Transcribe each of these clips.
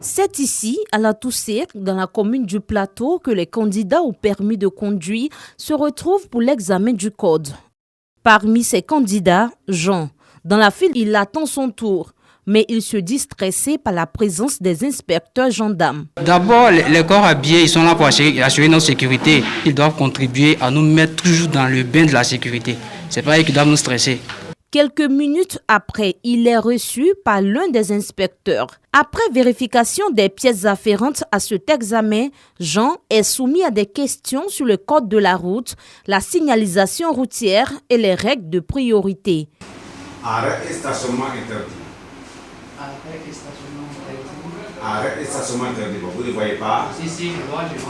C'est ici, à la Toussère, dans la commune du Plateau, que les candidats au permis de conduire se retrouvent pour l'examen du code. Parmi ces candidats, Jean. Dans la file, il attend son tour, mais il se dit stressé par la présence des inspecteurs gendarmes. D'abord, les corps habillés, ils sont là pour assurer notre sécurité. Ils doivent contribuer à nous mettre toujours dans le bain de la sécurité. C'est pas eux qui doivent nous stresser. Quelques minutes après, il est reçu par l'un des inspecteurs. Après vérification des pièces afférentes à cet examen, Jean est soumis à des questions sur le code de la route, la signalisation routière et les règles de priorité. Arrêt et stationnement interdit. Arrêt et stationnement interdit. Vous ne voyez pas? Si, je vois. Arrêt et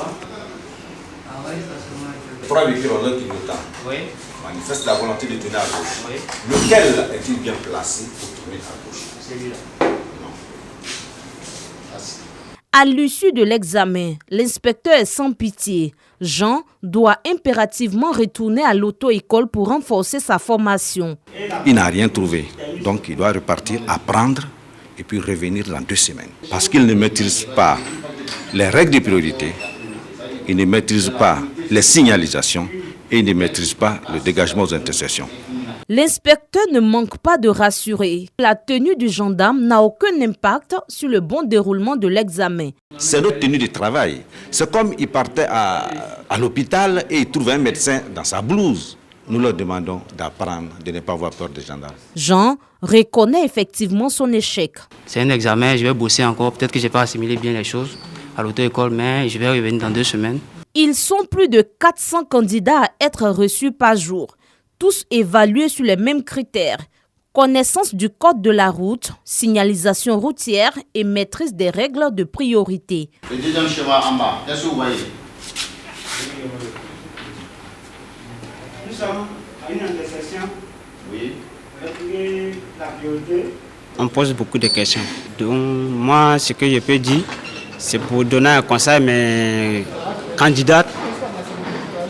stationnement interdit. 3 véhicules en un clignotant. Oui. Manifeste la volonté de tourner à gauche. Oui. Lequel est-il bien placé pour tourner à gauche? Celui-là. Non. À l'issue de l'examen, l'inspecteur est sans pitié. Jean doit impérativement retourner à l'auto-école pour renforcer sa formation. Il n'a rien trouvé, donc il doit repartir, apprendre et puis revenir dans 2 semaines. Parce qu'il ne maîtrise pas les règles de priorité, il ne maîtrise pas les signalisations et il ne maîtrise pas le dégagement aux intersections. L'inspecteur ne manque pas de rassurer. La tenue du gendarme n'a aucun impact sur le bon déroulement de l'examen. C'est notre tenue de travail. C'est comme il partait à l'hôpital et il trouvait un médecin dans sa blouse. Nous leur demandons d'apprendre, de ne pas avoir peur des gendarmes. Jean reconnaît effectivement son échec. C'est un examen, je vais bosser encore. Peut-être que je n'ai pas assimilé bien les choses à l'auto-école, mais je vais revenir dans 2 semaines. Ils sont plus de 400 candidats à être reçus par jour, tous évalués sur les mêmes critères. Connaissance du code de la route, signalisation routière et maîtrise des règles de priorité. Le deuxième schéma en bas, est-ce que vous voyez? Nous sommes à une intersection. Oui. La priorité. On pose beaucoup de questions. Donc, moi, ce que je peux dire, c'est pour donner un conseil, mais candidats,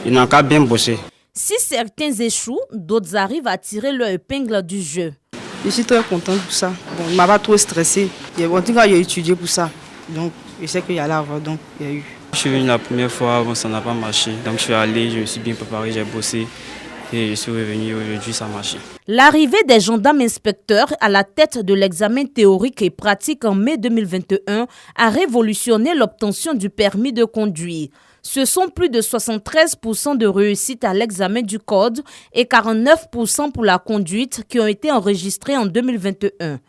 ils n'ont qu'à bien bosser. Si certains échouent, d'autres arrivent à tirer leur épingle du jeu. Je suis très contente pour ça. Bon, il ne m'a pas trop stressé. En tout cas, j'ai étudié pour ça. Donc, je sais qu'il y allait avoir, donc il y a eu. Je suis venu la première fois, bon, ça n'a pas marché. Donc, je suis allé, je me suis bien préparé, j'ai bossé. Et je suis revenu aujourd'hui, ça a marché. L'arrivée des gendarmes inspecteurs à la tête de l'examen théorique et pratique en mai 2021 a révolutionné l'obtention du permis de conduire. Ce sont plus de 73% de réussite à l'examen du code et 49% pour la conduite qui ont été enregistrés en 2021.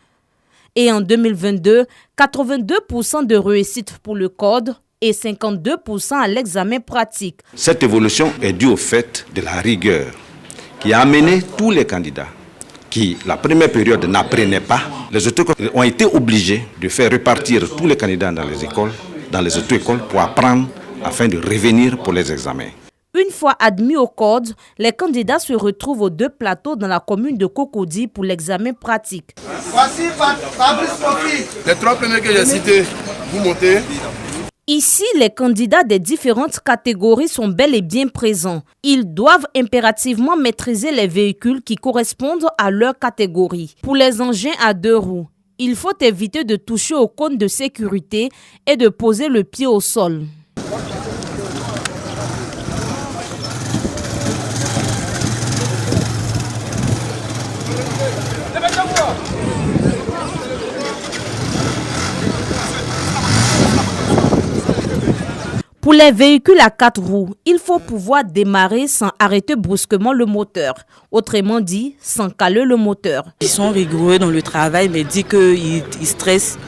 Et en 2022, 82% de réussite pour le code et 52% à l'examen pratique. Cette évolution est due au fait de la rigueur qui a amené tous les candidats qui, la première période, n'apprenaient pas. Les auto-écoles ont été obligés de faire repartir tous les candidats dans les auto-écoles pour apprendre afin de revenir pour les examens. Une fois admis au code, les candidats se retrouvent aux 2 plateaux dans la commune de Cocody pour l'examen pratique. Voici Fabrice Kofi. Les 3 premiers que j'ai cités, vous montez. Ici, les candidats des différentes catégories sont bel et bien présents. Ils doivent impérativement maîtriser les véhicules qui correspondent à leur catégorie. Pour les engins à 2 roues, il faut éviter de toucher au cône de sécurité et de poser le pied au sol. Pour les véhicules à 4 roues, il faut pouvoir démarrer sans arrêter brusquement le moteur. Autrement dit, sans caler le moteur. Ils sont rigoureux dans le travail, mais dit qu'ils stressent,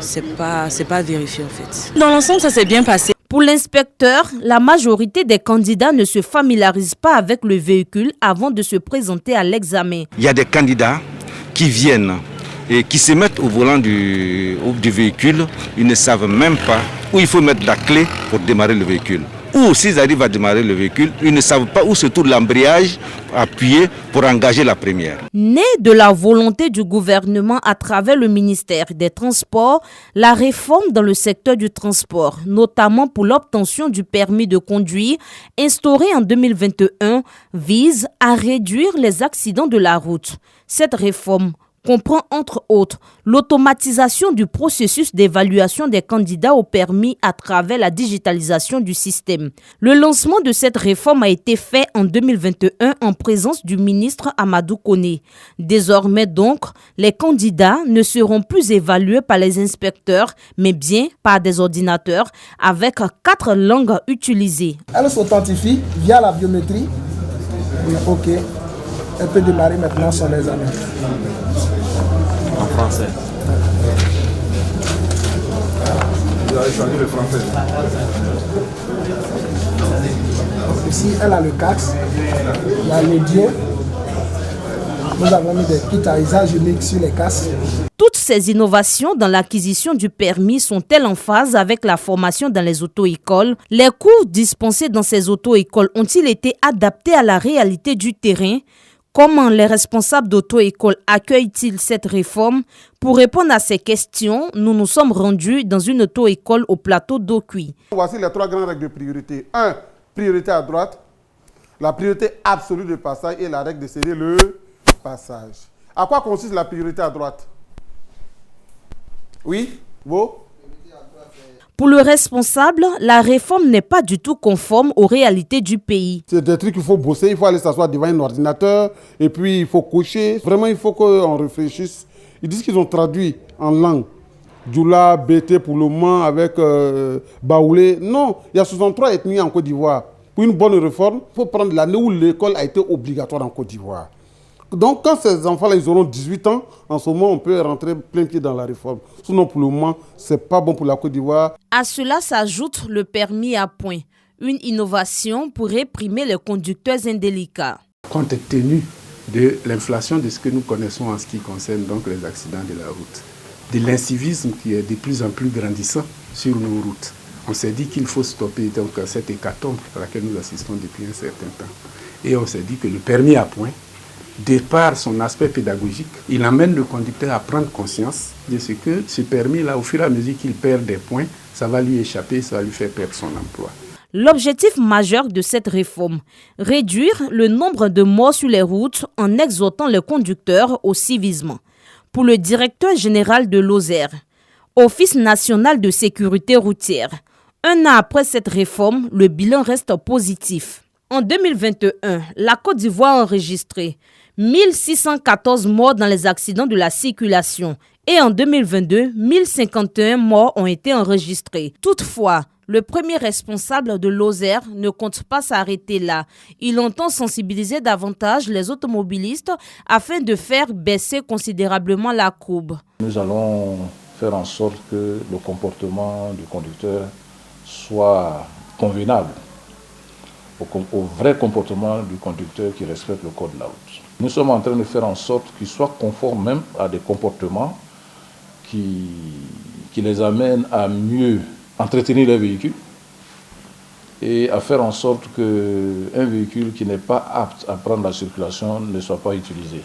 c'est pas vérifié en fait. Dans l'ensemble, ça s'est bien passé. Pour l'inspecteur, la majorité des candidats ne se familiarisent pas avec le véhicule avant de se présenter à l'examen. Il y a des candidats qui viennent et qui se mettent au volant du véhicule, ils ne savent même pas où il faut mettre la clé pour démarrer le véhicule. Ou s'ils arrivent à démarrer le véhicule, ils ne savent pas où se trouve l'embrayage appuyé pour engager la première. Né de la volonté du gouvernement à travers le ministère des Transports, la réforme dans le secteur du transport, notamment pour l'obtention du permis de conduire, instaurée en 2021, vise à réduire les accidents de la route. Cette réforme comprend entre autres l'automatisation du processus d'évaluation des candidats au permis à travers la digitalisation du système. Le lancement de cette réforme a été fait en 2021 en présence du ministre Amadou Koné. Désormais donc, les candidats ne seront plus évalués par les inspecteurs, mais bien par des ordinateurs avec 4 langues utilisées. Elle s'authentifie via la biométrie. Ok, elle peut démarrer maintenant son examen. En français. Vous avez choisi le français. Ici, elle a le CAX, il y a l'audio. Nous avons mis des kits à usage unique sur les casques. Toutes ces innovations dans l'acquisition du permis sont-elles en phase avec la formation dans les auto-écoles? Les cours dispensés dans ces auto-écoles ont-ils été adaptés à la réalité du terrain? Comment les responsables d'auto-école accueillent-ils cette réforme? Pour répondre à ces questions, nous nous sommes rendus dans une auto-école au plateau d'Okui. Voici les 3 grandes règles de priorité. 1. Priorité à droite. La priorité absolue de passage et la règle de serrer le passage. À quoi consiste la priorité à droite? Oui, beau. Pour le responsable, la réforme n'est pas du tout conforme aux réalités du pays. C'est des trucs qu'il faut bosser, il faut aller s'asseoir devant un ordinateur et puis il faut cocher. Vraiment, il faut qu'on réfléchisse. Ils disent qu'ils ont traduit en langue. Djoula, BT pour le moment avec Baoulé. Non, il y a 63 ethnies en Côte d'Ivoire. Pour une bonne réforme, il faut prendre l'année où l'école a été obligatoire en Côte d'Ivoire. Donc, quand ces enfants-là, ils auront 18 ans, en ce moment, on peut rentrer plein pied dans la réforme. Sinon, pour le moment, ce n'est pas bon pour la Côte d'Ivoire. À cela s'ajoute le permis à points, une innovation pour réprimer les conducteurs indélicats. Compte tenu de l'inflation de ce que nous connaissons en ce qui concerne donc les accidents de la route, de l'incivisme qui est de plus en plus grandissant sur nos routes, on s'est dit qu'il faut stopper donc cette hécatombe à laquelle nous assistons depuis un certain temps. Et on s'est dit que le permis à points, de par son aspect pédagogique, il amène le conducteur à prendre conscience de ce que ce permis-là, au fur et à mesure qu'il perd des points, ça va lui échapper, ça va lui faire perdre son emploi. L'objectif majeur de cette réforme, réduire le nombre de morts sur les routes en exhortant les conducteurs au civisme. Pour le directeur général de l'OSER, Office national de sécurité routière, un an après cette réforme, le bilan reste positif. En 2021, la Côte d'Ivoire a enregistré 1614 morts dans les accidents de la circulation et en 2022, 1051 morts ont été enregistrés. Toutefois, le premier responsable de l'OSER ne compte pas s'arrêter là. Il entend sensibiliser davantage les automobilistes afin de faire baisser considérablement la courbe. Nous allons faire en sorte que le comportement du conducteur soit convenable au vrai comportement du conducteur qui respecte le code de la route. Nous sommes en train de faire en sorte qu'ils soient conformes même à des comportements qui les amènent à mieux entretenir les véhicules et à faire en sorte qu'un véhicule qui n'est pas apte à prendre la circulation ne soit pas utilisé.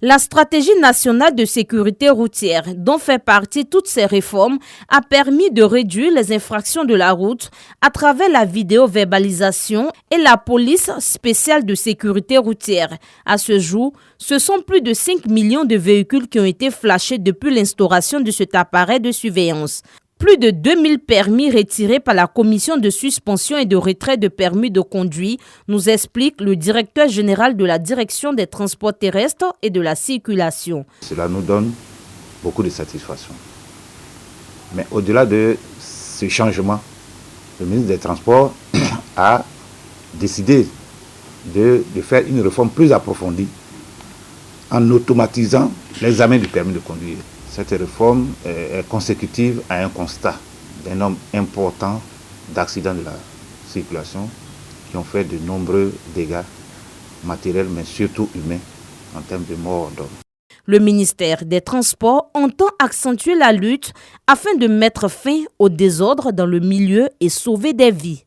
La stratégie nationale de sécurité routière, dont fait partie toutes ces réformes, a permis de réduire les infractions de la route à travers la vidéo-verbalisation et la police spéciale de sécurité routière. À ce jour, ce sont plus de 5 millions de véhicules qui ont été flashés depuis l'instauration de cet appareil de surveillance. Plus de 2000 permis retirés par la commission de suspension et de retrait de permis de conduire, nous explique le directeur général de la direction des transports terrestres et de la circulation. Cela nous donne beaucoup de satisfaction. Mais au-delà de ce changement, le ministre des Transports a décidé de faire une réforme plus approfondie en automatisant l'examen du permis de conduire. Cette réforme est consécutive à un constat d'un nombre important d'accidents de la circulation qui ont fait de nombreux dégâts matériels, mais surtout humains, en termes de morts d'hommes. Le ministère des Transports entend accentuer la lutte afin de mettre fin au désordre dans le milieu et sauver des vies.